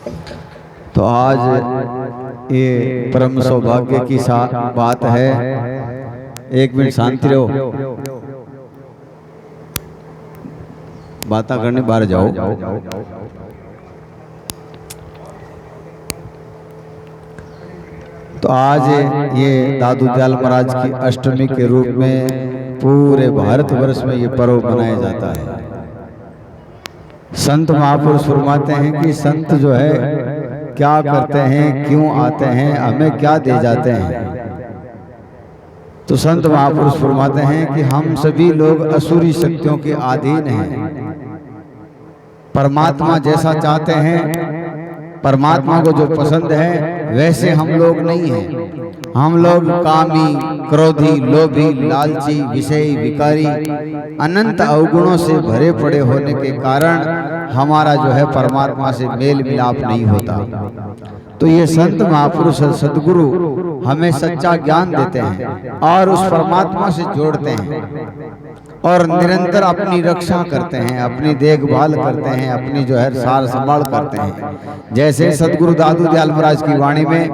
तो आज ये परम सौभाग्य की बात है। एक मिनट शांति रहो, बातें करने बाहर जाओ। तो आज ये दादू दयाल महाराज की अष्टमी के रूप में पूरे भारतवर्ष में ये पर्व मनाया जाता है। संत महापुरुष फरमाते हैं कि संत जो है क्या करते हैं, क्यों आते हैं, हमें क्या दे जाते हैं। तो संत महापुरुष फरमाते हैं कि हम सभी लोग असुरी शक्तियों के अधीन हैं। परमात्मा जैसा चाहते हैं, परमात्मा को जो पसंद है वैसे हम लोग नहीं हैं। हम लोग कामी, क्रोधी, लोभी, लालची, विषयी, विकारी, अनंत अवगुणों से भरे पड़े होने के कारण हमारा जो है परमात्मा से मेल मिलाप नहीं होता। तो ये संत महापुरुष सदगुरु हमें सच्चा ज्ञान देते हैं और उस परमात्मा से जोड़ते हैं और निरंतर अपनी रक्षा करते हैं, अपनी देखभाल करते हैं, अपनी जो है सार संभाल करते हैं। जैसे सदगुरु दादू दयाल महाराज की वाणी में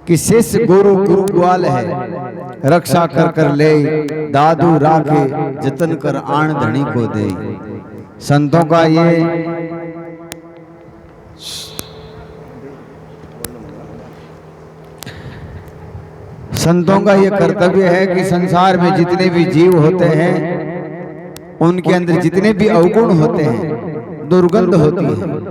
कि शिष्य गुरु गुरु ग्वाल है, रक्षा कर कर ले दादू राखे, जतन कर आन धनी को दे। संतों का ये कर्तव्य है कि संसार में जितने भी जीव होते हैं, उनके अंदर जितने भी अवगुण होते हैं, दुर्गंध होती है,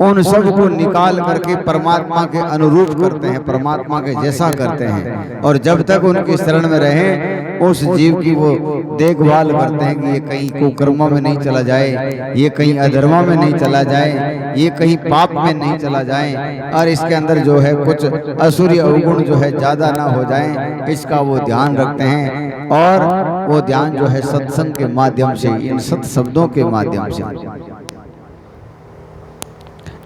उन सब को निकाल करके परमात्मा के अनुरूप करते हैं, परमात्मा के जैसा करते हैं। और जब तक उनके शरण में रहें, उस जीव की वो देखभाल करते हैं कि ये कहीं कुकर्मों में नहीं चला जाए, ये कहीं अधर्मों में नहीं चला जाए, ये कहीं पाप में नहीं चला जाए, और इसके अंदर जो है कुछ असुरी अवगुण जो है ज्यादा ना हो जाए, इसका वो ध्यान रखते हैं। और वो ध्यान जो है सत्संग के माध्यम से, इन सत शब्दों के माध्यम से।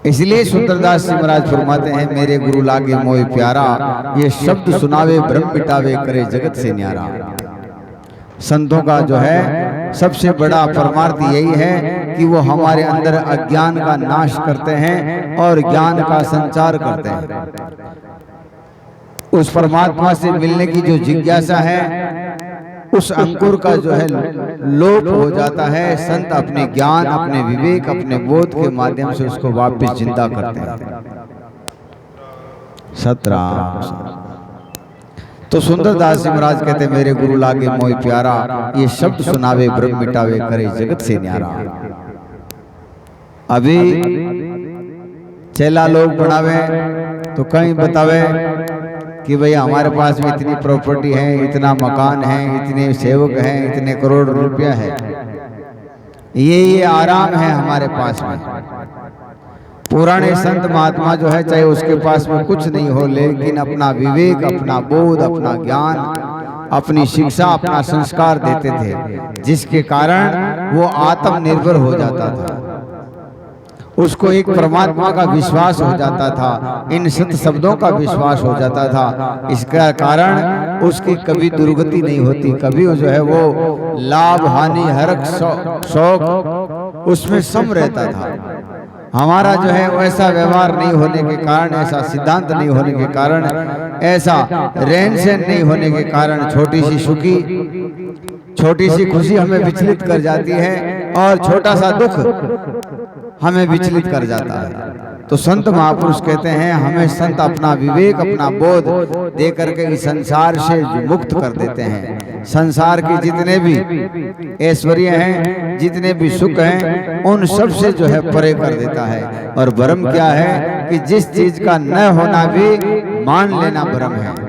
इसलिए सुंदरदास जी महाराज फरमाते हैं, मेरे गुरु लागे मोहि प्यारा, ये शब्द सुनावे ब्रह्म मिटावे, करे जगत से न्यारा। संतों का जो है सबसे बड़ा परमार्थ यही है कि वो हमारे अंदर अज्ञान का नाश करते हैं और ज्ञान का संचार करते हैं। उस परमात्मा से मिलने की जो जिज्ञासा है, उस अंकुर का जो है लोप हो जाता है। संत अपने ज्ञान, अपने विवेक, अपने बोध के माध्यम से उसको वापस जिंदा करते हैं। सतराम। तो सुंदरदास जी महाराज कहते, मेरे गुरु लागे मोहि प्यारा, ये शब्द सुनावे ब्रह्म मिटावे, करे जगत से न्यारा। अभी चेला लोग बनावे तो कहीं बतावे कि भैया हमारे पास में इतनी प्रॉपर्टी है, इतना मकान है, इतने सेवक हैं, इतने करोड़ रुपया है, ये आराम है हमारे पास में। पुराने संत महात्मा जो है, चाहे उसके पास में कुछ नहीं हो, लेकिन अपना विवेक, अपना बोध, अपना ज्ञान, अपनी शिक्षा, अपना संस्कार देते थे, जिसके कारण वो आत्मनिर्भर हो जाता था। उसको एक परमात्मा का विश्वास हो जाता था, इन सत शब्दों का विश्वास हो जाता था। इसका कारण उसकी कभी दुर्गति नहीं होती, कभी जो है वो लाभ हानि हरक शौक उसमें सम रहता था। हमारा जो है वैसा व्यवहार नहीं होने के कारण, ऐसा सिद्धांत नहीं होने के कारण, ऐसा रहन सहन नहीं होने के कारण, छोटी सी सुखी, छोटी सी खुशी हमें विचलित कर जाती है और छोटा सा दुख हमें विचलित कर जाता है। तो संत महापुरुष कहते हैं, हमें संत अपना विवेक, अपना बोध दे करके इस संसार से मुक्त कर देते हैं। संसार के जितने भी ऐश्वर्य हैं, जितने भी सुख हैं, उन सब से जो है परे कर देता है। और भ्रम क्या है कि जिस चीज का न होना भी मान लेना भ्रम है।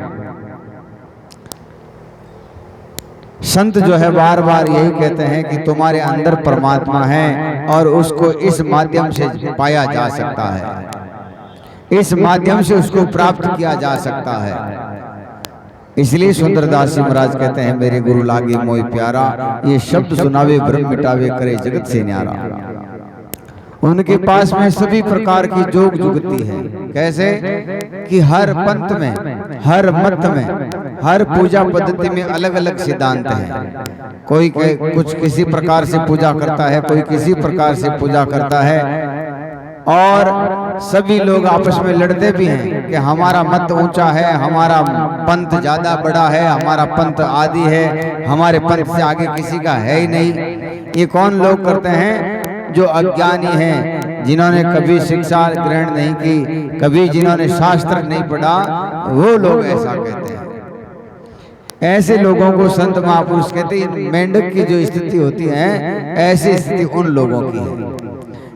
संत जो है बार बार यही कहते हैं कि तुम्हारे अंदर परमात्मा है और उसको इस माध्यम से पाया जा सकता है, इस माध्यम से उसको प्राप्त किया जा सकता है। इसलिए सुंदरदास जी महाराज कहते हैं, मेरे गुरु लागे मोहि प्यारा, ये शब्द सुनावे ब्रह्म मिटावे, करे जगत से न्यारा। उनके पास में सभी प्रकार की जोग जुगती है। कैसे कि हर पंथ में, हर मत में, हर पूजा पद्धति में अलग अलग सिद्धांत हैं। कोई कुछ किसी प्रकार से पूजा करता है, कोई किसी प्रकार से पूजा करता है। और सभी लोग आपस में लड़ते भी हैं कि हमारा मत ऊंचा है, हमारा पंथ ज्यादा बड़ा है, हमारा पंथ आदि है, हमारे पंथ से आगे किसी का है ही नहीं। ये कौन लोग करते हैं? जो अज्ञानी हैं, जिन्होंने कभी शिक्षा ग्रहण नहीं की, कभी जिन्होंने शास्त्र नहीं पढ़ा, वो लोग ऐसा कहते हैं। ऐसे लोगों को संत महापुरुष कहते हैं। मेंढक की जो स्थिति होती है, ऐसी स्थिति उन लोगों की है।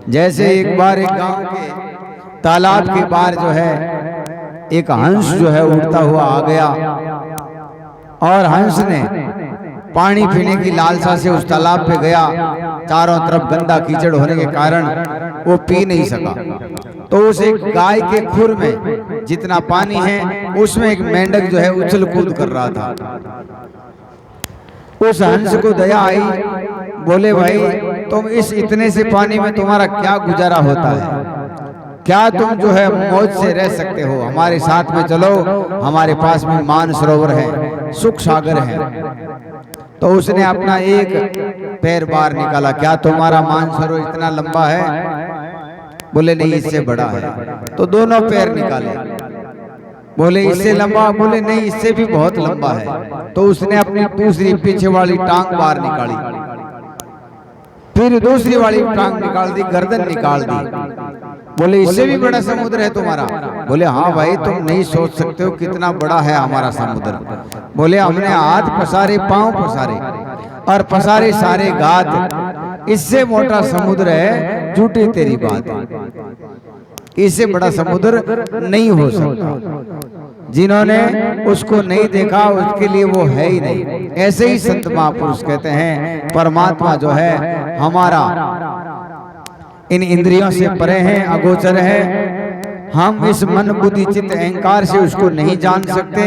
जैसे एक बार एक गांव के तालाब के पार जो है एक हंस जो है उड़ता हुआ आ गया, और हंस ने पानी पीने की लालसा से उस तालाब पे गया। चारों तरफ गंदा कीचड़ होने के कारण वो पी नहीं सका, तो उस एक गाय के खुर में जितना पानी है उसमें एक मेंढक जो है उछल कूद कर रहा था। उस हंस को दया आई, बोले भाई तुम इस इतने से पानी में तुम्हारा क्या गुजारा होता है? क्या तुम जो है मौज से रह सकते हो? हमारे साथ में चलो, हमारे पास में मानसरोवर है, सुख सागर है। तो उसने अपना एक पैर बाहर निकाला। क्या तुम्हारा मानसरोवर इतना लंबा है? बोले नहीं, इससे बड़ा है। तो दोनों पैर निकाले। बोले इससे लंबा? बोले नहीं, इससे भी बहुत लंबा है। तो उसने अपनी दूसरी पीछे वाली टांग बाहर निकाली, फिर दूसरी वाली टांग निकाल दी, गर्दन निकाल दी। बोले इससे भी बड़ा समुद्र है तुम्हारा? बोले हाँ भाई, तुम नहीं सोच सकते हो कितना बड़ा है हमारा समुद्र। बोले हमने हाथ पसारे, पांव पसारे और पसारे सारे घात, इससे मोटा समुद्र है, झूठी तेरी बात। इससे बड़ा समुद्र नहीं हो सकता। जिन्होंने उसको नहीं देखा उसके लिए वो है ही नहीं। ऐसे ही संत महापुरुष कहते हैं परमात्मा जो है हमारा इन इंद्रियों से परे है, अगोचर है। हम इस मन बुद्धि चित्त अहंकार से उसको नहीं जान सकते।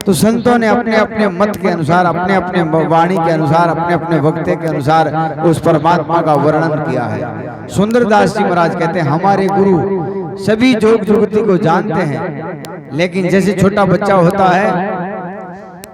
तो संतों ने अपने अपने मत के अनुसार, अपने अपने वाणी के अनुसार, अपने अपने वक्ते के अनुसार उस परमात्मा का वर्णन किया है। सुंदरदास जी महाराज कहते हैं हमारे गुरु सभी जोग जुगती को जानते हैं, लेकिन जैसे छोटा बच्चा होता है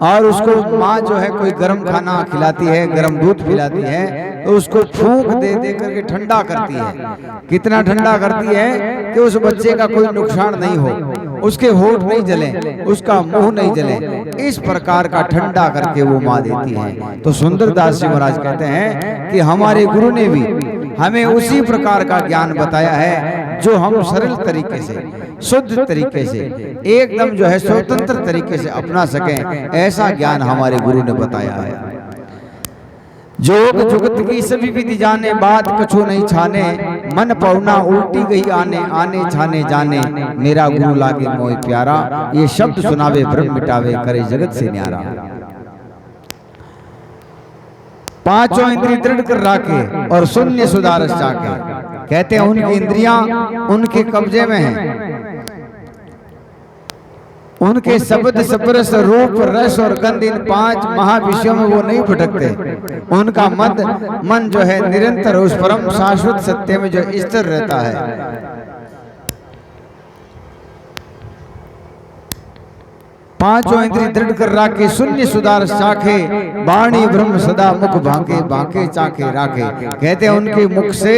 और उसको माँ जो है कोई गर्म खाना खिलाती है, गर्म दूध पिलाती है, तो उसको फूंक दे दे करके ठंडा करती है। कितना ठंडा करती है कि उस बच्चे का कोई नुकसान नहीं हो, उसके होंठ नहीं जले, उसका मुंह नहीं जले। इस प्रकार का ठंडा करके वो माँ देती है। तो सुंदरदास जी महाराज कहते हैं कि हमारे गुरु ने भी हमें उसी प्रकार का ज्ञान बताया है जो हम सरल तरीके से, शुद्ध तरीके से, एकदम जो है स्वतंत्र तरीके से अपना सकें। ऐसा ज्ञान हमारे गुरु ने बताया है। जोग जुगत की सभी विधि जाने, बात कछु नहीं छाने, मन पौना उल्टी गई आने, आने छाने जाने, मेरा गुरु लागे मोय प्यारा, ये शब्द सुनावे ब्रह्म मिटावे, करे जगत से न्यारा। पांचों इंद्रिय दृढ़ कर राखे और शून्य सुधारस चाके। कहते हैं उनकी इंद्रियां उनके कब्जे में हैं, उनके शब्द स्पर्श रूप रस और गंध, इन पांच महाविषयों में वो नहीं भटकते। उनका मन जो है निरंतर उस परम शाश्वत सत्य में जो स्थिर रहता है। पांचों इंद्रिय दृढ़ कर राखे, शून्य सुधार साखे, वाणी ब्रह्म सदा मुख भांके, भांके चाके राखे। कहते हैं उनके मुख से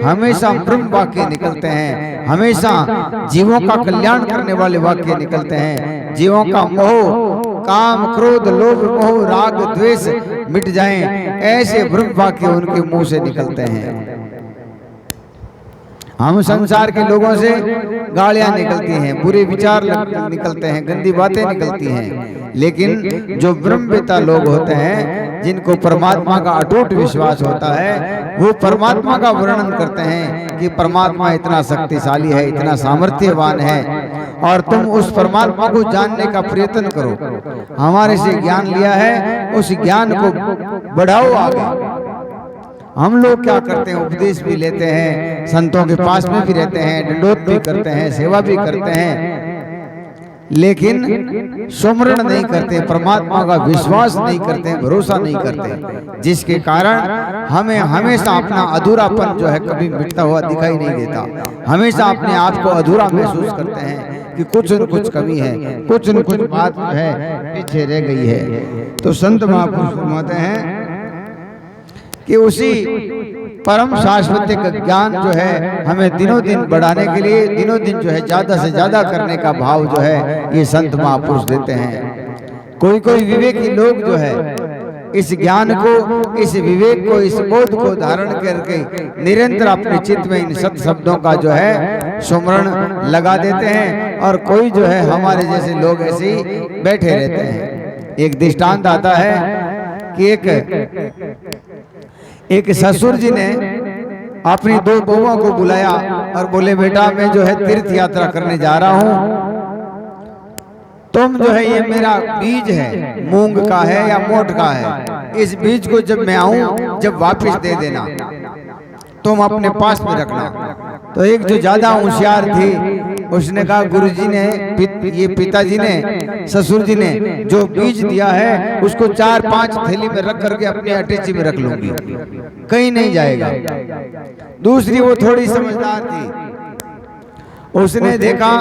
हमेशा ब्रह्म वाक्य निकलते हैं, हमेशा जीवों का कल्याण करने वाले वाक्य निकलते हैं। जीवों का मोह, काम, क्रोध, लोभ, मोह, राग, द्वेष मिट जाएं, ऐसे ब्रह्म वाक्य उनके मुंह से निकलते हैं। हम संसार के लोगों से गालियां निकलती हैं, बुरे विचार निकलते हैं, गंदी बातें निकलती हैं, लेकिन जो ब्रह्मवेता लोग होते हैं, जिनको परमात्मा का अटूट विश्वास होता है, वो परमात्मा का वर्णन करते हैं कि परमात्मा इतना शक्तिशाली है, इतना सामर्थ्यवान है, और तुम उस परमात्मा को जानने का प्रयत्न करो। हमारे से ज्ञान लिया है, उस ज्ञान को बढ़ाओ आगे। हम लोग क्या करते हैं, उपदेश भी लेते हैं, संतों के पास में भी रहते हैं, दंडोत भी करते हैं, सेवा भी करते हैं, लेकिन सुमरण नहीं करते, परमात्मा का विश्वास नहीं करते, भरोसा नहीं करते, जिसके कारण हमें हमेशा अपना अधूरापन जो है कभी मिटता हुआ दिखाई नहीं देता। हमेशा अपने आप को अधूरा महसूस करते हैं कि कुछ न कुछ कमी है, कुछ न कुछ बात है पीछे रह गई है। तो संत महापुरुष फरमाते हैं कि उसी परम शाश्वत ज्ञान जो है हमें दिनों दिन बढ़ाने के लिए, दिनों दिन जो है ज्यादा से ज्यादा करने का भाव जो है ये संत महापुरुष देते हैं। कोई कोई विवेकी लोग जो है इस ज्ञान को, इस विवेक को, इस बोध को धारण करके निरंतर अपने चित्त में इन सत शब्दों का जो है सुमरण लगा देते हैं, और कोई जो है हमारे जैसे लोग ऐसे ही बैठे रहते हैं। एक दृष्टांत आता है कि एक ससुर जी ने अपनी 2 बहुओं को बुलाया और बोले, बेटा मैं जो है तीर्थ यात्रा करने जा रहा हूँ, तुम जो है ये मेरा बीज है, मूंग का है या मोट का है, इस बीज को जब मैं आऊं जब वापस दे देना, तुम अपने पास में रखना। तो एक जो ज्यादा होशियार थी उसने कहा, गुरुजी ने, ये पिताजी ने, ससुर जी ने जो बीज दिया है उसको 4-5 थैली में रख करके अपनी अटैची में रख लूंगी, कहीं नहीं जाएगा। दूसरी वो थोड़ी समझदार थी, उसने देखा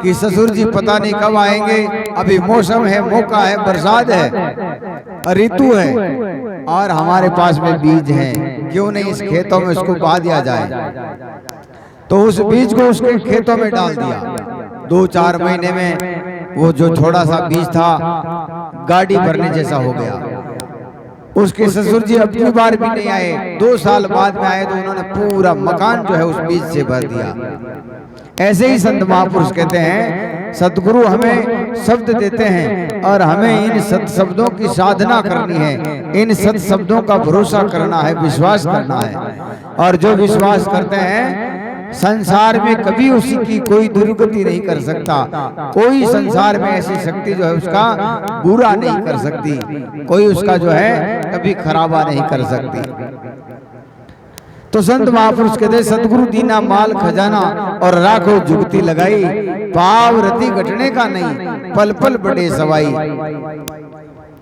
कि ससुर जी पता नहीं कब आएंगे, अभी मौसम है, मौका है, बरसात है, ऋतु है, और हमारे पास में बीज है, क्यों नहीं इस खेतों में उसको बहा दिया जाए। तो उस बीज को उसके खेतों में डाल दिया। 2-4 महीने में वो जो थोड़ा सा बीज था गाड़ी भरने जैसा हो गया। उसके ससुर जी अब की बार भी नहीं आए, 2 साल बाद में आए तो उन्होंने पूरा मकान जो है उस बीज से भर दिया। ऐसे ही संत महापुरुष कहते हैं, सतगुरु हमें शब्द देते हैं और हमें इन सत शब्दों की साधना करनी है, इन सत शब्दों का भरोसा करना है, विश्वास करना है। और जो विश्वास करते हैं संसार में कभी उसी की कोई दुर्गति नहीं कर सकता, कोई संसार में ऐसी शक्ति जो है उसका बुरा नहीं कर सकती, कोई उसका जो है कभी खराबा नहीं कर सकती। तो संत महापुरुष कहते, सतगुरु दीना माल खजाना और राखो जुगती लगाई, पाव रति घटने का नहीं, पल पल बड़े सवाई।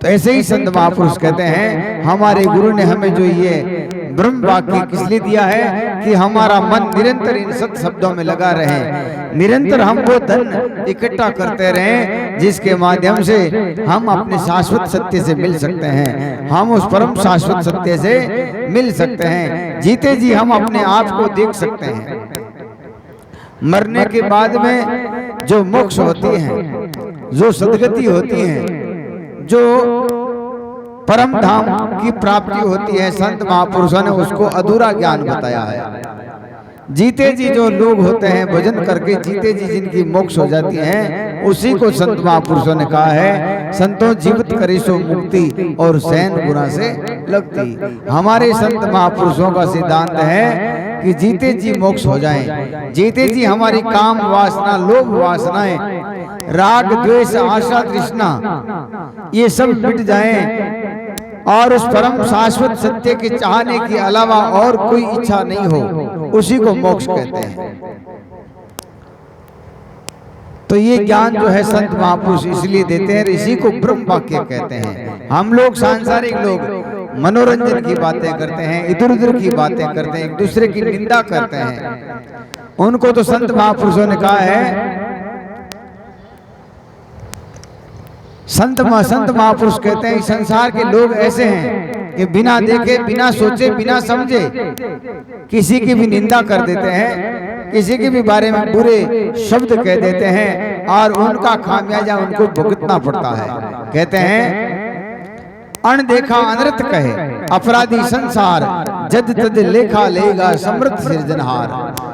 तो ऐसे ही संत महापुरुष कहते हैं, हमारे गुरु ने हमें जो ये ब्रह्म वाक्य किस लिए दिया है कि हमारा मन निरंतर इन सत शब्दों में लगा रहे, निरंतर हम वो धन इकट्ठा करते रहें जिसके माध्यम से हम अपने शाश्वत सत्य से मिल सकते हैं, हम उस परम शाश्वत सत्य से मिल सकते हैं। जीते जी हम अपने आप को देख सकते हैं। मरने के बाद में जो मोक्ष होती है, जो सद्गति होती है, जो परम धाम की प्राप्ति होती है, संत महापुरुषों ने उसको अधूरा ज्ञान बताया है। जीते जी जो लोग होते हैं भजन करके जीते जी जिनकी मोक्ष हो जाती है, उसी को संत महापुरुषों ने कहा है, संतों जीवित करे सो मुक्ति और सैन गुना से लगती। हमारे संत महापुरुषों का सिद्धांत है कि जीते जी मोक्ष हो जाएं, जीते जी हमारी काम वासना, लोभ वासनाएं, राग द्वेष आशा तृष्णा ये सब मिट जाएं और उस परम शाश्वत सत्य के चाहने के अलावा और कोई इच्छा नहीं हो, उसी को मोक्ष कहते हैं। तो ये ज्ञान जो है संत महापुरुष इसलिए देते हैं, इसी को ब्रह्म वाक्य कहते हैं। हम लोग सांसारिक लोग मनोरंजन की बातें करते हैं, इधर उधर की बातें करते हैं, एक दूसरे की निंदा करते हैं। उनको तो संत महापुरुषों ने कहा है, संत महापुरुष कहते हैं संसार के लोग ऐसे हैं कि बिना देखे, बिना सोचे, बिना समझे किसी की भी निंदा कर देते हैं, किसी के भी बारे में बुरे शब्द कह देते हैं और उनका खामियाजा उनको भुगतना पड़ता है। कहते हैं अनदेखा अनर्थ कहे अपराधी संसार, जद तद लेखा लेगा समृद्ध सिरजनहार।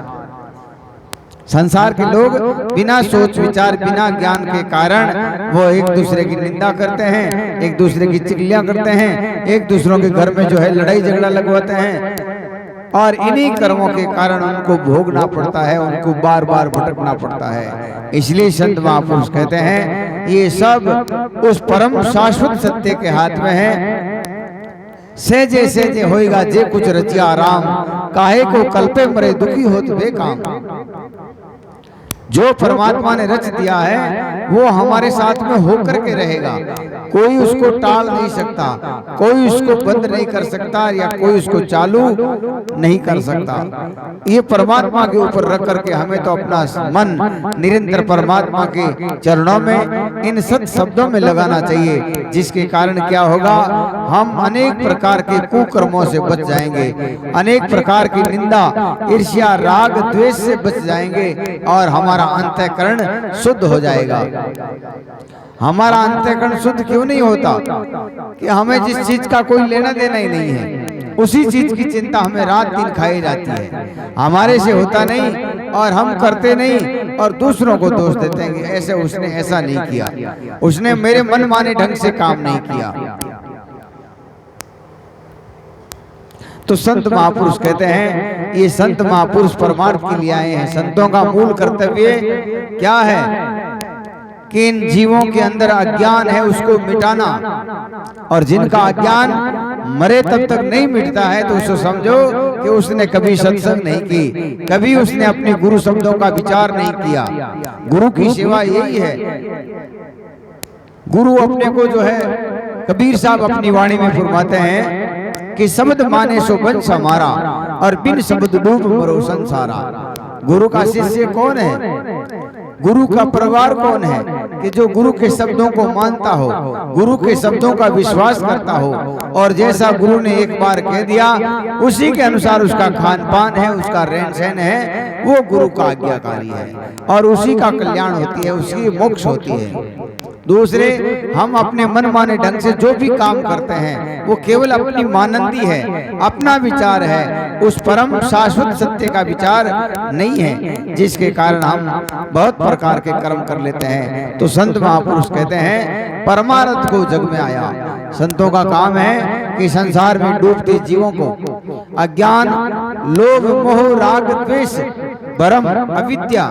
संसार के लोग बिना सोच विचार, बिना ज्ञान के कारण वो एक दूसरे की निंदा करते हैं, एक दूसरे की चुगलियां करते हैं, एक दूसरों के घर में जो है लड़ाई झगड़ा लगवाते हैं और इन्हीं कर्मों के कारण उनको भोगना पड़ता है, उनको बार बार भटकना पड़ता है। इसलिए संत महापुरुष कहते हैं ये सब उस परम शाश्वत सत्य के हाथ में है। सेजे सेजे होएगा जे कुछ रचिया राम, काहे को कल्पे मरे दुखी होत बेकाम। जो परमात्मा ने रच दिया है वो हमारे साथ में होकर के रहेगा। कोई उसको टाल नहीं सकता, कोई उसको बंद नहीं कर सकता, या कोई उसको चालू नहीं कर सकता। ये परमात्मा के ऊपर रख करके हमें तो अपना मन निरंतर परमात्मा के चरणों में, इन सत शब्दों में लगाना चाहिए, जिसके कारण क्या होगा, हम अनेक प्रकार के कुकर्मों से बच जाएंगे, अनेक प्रकार की निंदा, ईर्ष्या, राग, द्वेष से बच जाएंगे, और हमारा अंतःकरण शुद्ध हो जाएगा। हमारा अंतःकरण शुद्ध क्यों नहीं होता? कि हमें जिस चीज का कोई लेना देना ही नहीं है, उसी चीज की चिंता हमें रात दिन खाई जाती है। हमारे से होता नहीं और हम करते नहीं, और दूसरों को दोष देते हैं, ऐसे उसने ऐसा नहीं किया, उसने मेरे मन माने ढंग से काम नहीं किया। तो संत महापुरुष कहते हैं, ये संत महापुरुष परमार्थ के लिए आए हैं। संतों का मूल कर्तव्य क्या है? कि इन जीवों के अंदर अज्ञान है उसको मिटाना, और जिनका अज्ञान मरे तब तक नहीं मिटता है तो उसको समझो कि उसने कभी सत्संग नहीं की, कभी उसने अपने गुरु शब्दों का विचार नहीं किया। गुरु की सेवा यही है। गुरु अपने को जो है, कबीर साहब अपनी वाणी में फरमाते हैं कि शब्द माने सो वंश हमारा, और बिन शब्द डूब मरो संसारा। गुरु का शिष्य कौन है? गुरु का परिवार कौन है? कि जो गुरु के शब्दों को मानता हो, गुरु के शब्दों का विश्वास करता हो, और जैसा गुरु ने एक बार कह दिया उसी के अनुसार उसका खान पान है, उसका रहन सहन है, वो गुरु का आज्ञाकारी है, और उसी का कल्याण होती है, उसकी मोक्ष होती है। दूसरे, हम अपने मन माने ढंग से जो भी काम करते हैं वो केवल अपनी मानंदी है, अपना विचार है, उस परम शाश्वत सत्य का विचार नहीं है, जिसके कारण हम बहुत प्रकार के कर्म कर लेते हैं। तो संत महापुरुष कहते हैं, परमार्थ को जग में आया। संतों का काम है कि संसार में डूबते जीवों को अज्ञान, लोभ, मोह, राग, द्वेष, भ्रम, अविद्या,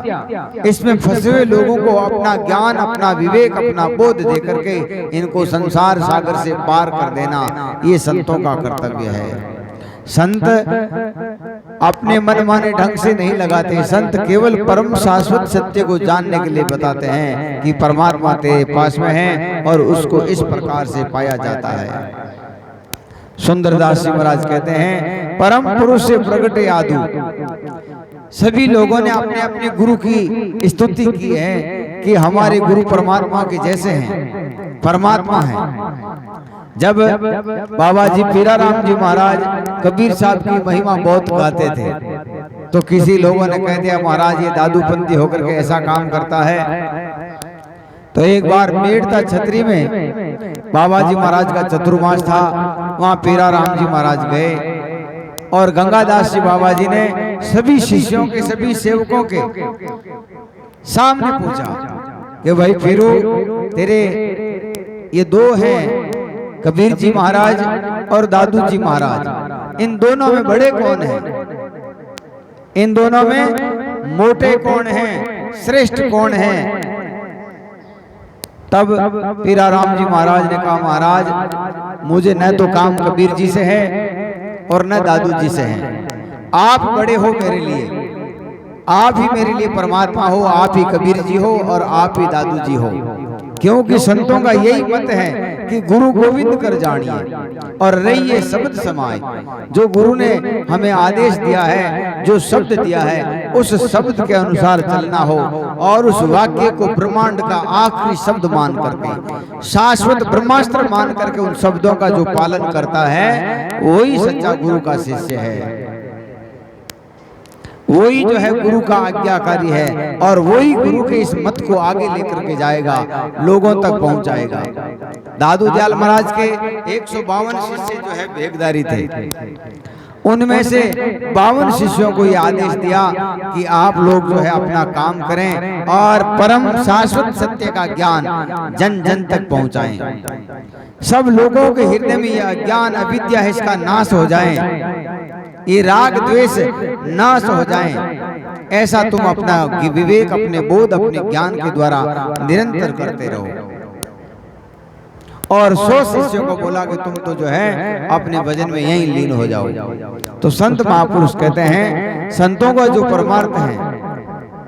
इसमें फंसे हुए लोगों को अपना ज्ञान, अपना विवेक, अपना बोध दे करके इनको संसार सागर से पार कर देना, ये संतों का कर्तव्य है। संत अपने मन माने ढंग से नहीं लगाते, संत केवल परम शाश्वत सत्य को जानने के लिए बताते हैं कि परमात्मा तेरे पास में है और उसको इस प्रकार से पाया जाता है। सुंदरदास जी महाराज कहते हैं, परम पुरुष से प्रगटे आदु। सभी लोगों ने अपने अपने गुरु की स्तुति की है कि हमारे गुरु परमात्मा के जैसे हैं, परमात्मा हैं। जब बाबा जी पीराराम जी महाराज कबीर साहब की महिमा बहुत गाते थे, तो किसी लोगों ने कह दिया महाराज ये दादूपंथी होकर के ऐसा काम करता है। तो एक बार मेड़ता छतरी में बाबा जी महाराज का चतुर्मास था, वहां पीराराम जी महाराज गए, और गंगादास जी बाबा जी ने सभी शिष्यों के, सभी सेवकों के सामने पूछा कि भाई फिरू, तेरे ये दो हैं, कबीर जी महाराज और दादू जी महाराज, इन दोनों में बड़े कौन हैं? इन दोनों में मोटे कौन हैं? श्रेष्ठ कौन हैं? तब पीराराम जी महाराज ने कहा, महाराज मुझे न तो काम कबीर जी से है और न दादू जी से है, आप बड़े हो मेरे लिए, आप ही मेरे लिए परमात्मा हो, आप ही कबीर जी हो और आप ही दादू जी हो। क्योंकि संतों का यही मत है कि गुरु गोविंद कर जानिए और रहिए शब्द समाए। जो गुरु ने हमें आदेश दिया है, जो शब्द दिया है, उस शब्द के अनुसार चलना हो, और उस वाक्य को ब्रह्मांड का आखिरी शब्द मान करके, शाश्वत ब्रह्मास्त्र मान करके उन शब्दों का जो पालन करता है, वही सच्चा गुरु का शिष्य है, वही जो है गुरु का आज्ञाकारी है, और वही गुरु के इस मत को आगे लेकर के जाएगा, लोगों तक पहुंचाएगा। दादू दयाल महाराज के 152 शिष्य जो है भेगदारी थे, उनमें से 52 शिष्यों को यह आदेश दिया कि आप लोग जो है अपना काम करें और परम शाश्वत सत्य का ज्ञान जन जन तक पहुंचाएं। सब लोगों के हृदय में यह अज्ञान, अविद्या है, इसका नाश हो जाए, ये राग द्वेष नाश हो जाएं। ऐसा तुम अपना विवेक, अपने बोध, अपने ज्ञान के द्वारा निरंतर करते रहो। और 100 शिष्यों को बोला कि तुम तो जो है अपने भजन में यहीं लीन हो जाओ। तो संत महापुरुष कहते हैं, संतों का जो परमार्थ है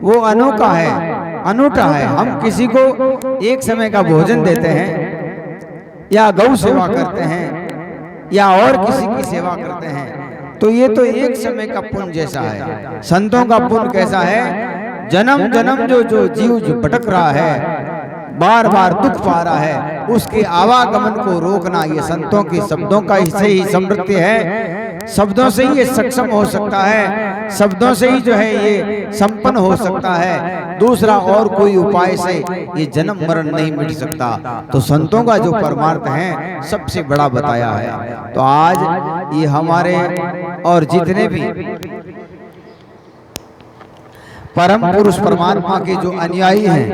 वो अनोखा है, अनूठा है। हम किसी को एक समय का भोजन देते हैं या गौ सेवा करते हैं या और किसी की सेवा करते हैं, तो ये तो एक समय का पुण्य जैसा है। संतों का पुण्य कैसा है? जन्म जन्म जो जीव जो भटक रहा है, बार बार दुख पा रहा है, उसके आवागमन को रोकना ये संतों के शब्दों का से ही समृद्धि है। शब्दों से ही ये सक्षम हो सकता है, शब्दों से ही जो है ये संपन्न हो सकता है। दूसरा और कोई उपाय से ये जन्म मरण नहीं मिट सकता। तो संतों का जो परमार्थ है सबसे बड़ा बताया है। तो आज ये हमारे और जितने भी परम पुरुष परमात्मा के जो अनुयायी हैं,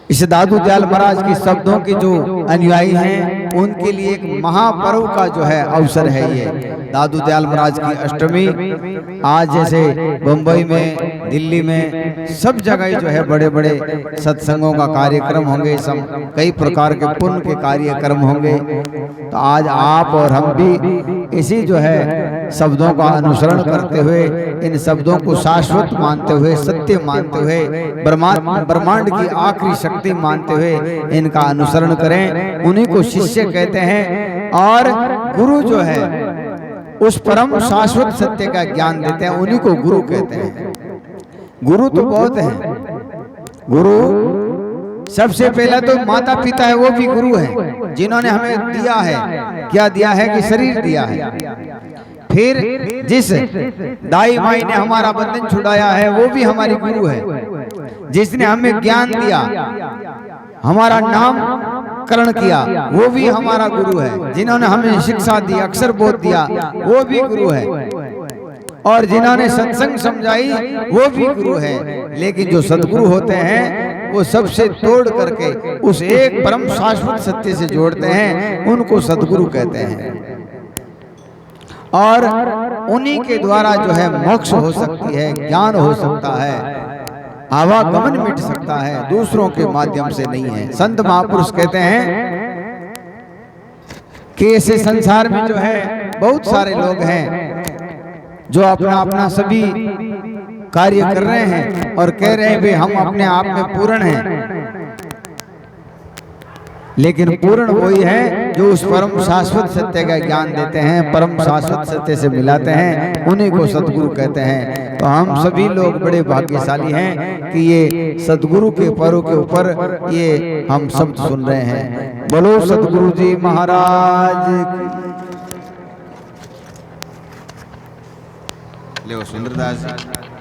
इस दादू दयाल महाराज के शब्दों के जो अनुयायी हैं, उनके लिए एक महापर्व का जो है अवसर है। ये दादू दयाल महाराज की अष्टमी आज जैसे बंबई में, दिल्ली में सब जगह जो है बड़े बड़े सत्संगों का कार्यक्रम होंगे, सब कई प्रकार के पुण्य के कार्यक्रम होंगे। तो आज आप और हम भी इसी जो है शब्दों का अनुसरण करते हुए, इन शब्दों को शाश्वत मानते हुए, सत्य मानते हुए, ब्रह्मांड की आखिरी शक्ति मानते हुए इनका अनुसरण करें। उन्हीं को शिष्य कहते हैं और गुरु जो है उस परम शाश्वत सत्य का ज्ञान देते हैं, उन्हीं को गुरु कहते हैं। गुरु तो बहुत हैं। गुरु सबसे पहला तो माता पिता है, वो भी गुरु हैं, जिन्होंने हमें दिया है। क्या दिया है? कि शरीर दिया है। फिर जिस दाई माई ने हमारा बंधन छुड़ाया है, वो भी हमारी गुरु है। जिसने हमें ज्ञान दिया, हमारा नामकरण किया, वो भी हमारा गुरु है। जिन्होंने हमें शिक्षा दी, अक्षर बोध दिया, वो भी गुरु है। और जिन्होंने सत्संग समझाई, वो भी गुरु है। लेकिन जो सदगुरु होते हैं, वो सबसे तोड़ करके उस एक परम शाश्वत सत्य से जोड़ते हैं, उनको सदगुरु कहते हैं। और उन्हीं के द्वारा जो है मोक्ष हो सकती है, ज्ञान हो सकता है, आवागमन मिट सकता है, दूसरों के माध्यम से नहीं है। संत महापुरुष कहते हैं कि ऐसे संसार में जो है बहुत सारे लोग हैं जो अपना अपना सभी कार्य कर रहे हैं और कह रहे हैं भाई हम अपने आप में पूर्ण हैं। लेकिन पूर्ण वही है जो उस परम शाश्वत सत्य का ज्ञान देते हैं, परम शाश्वत सत्य से मिलाते हैं, उन्हीं को सदगुरु कहते हैं। तो हम सभी लोग बड़े भाग्यशाली हैं कि ये सदगुरु के पर्व के ऊपर ये हम शब्द सुन रहे हैं। बोलो सदगुरु जी महाराज। ले सुंदरदास जी।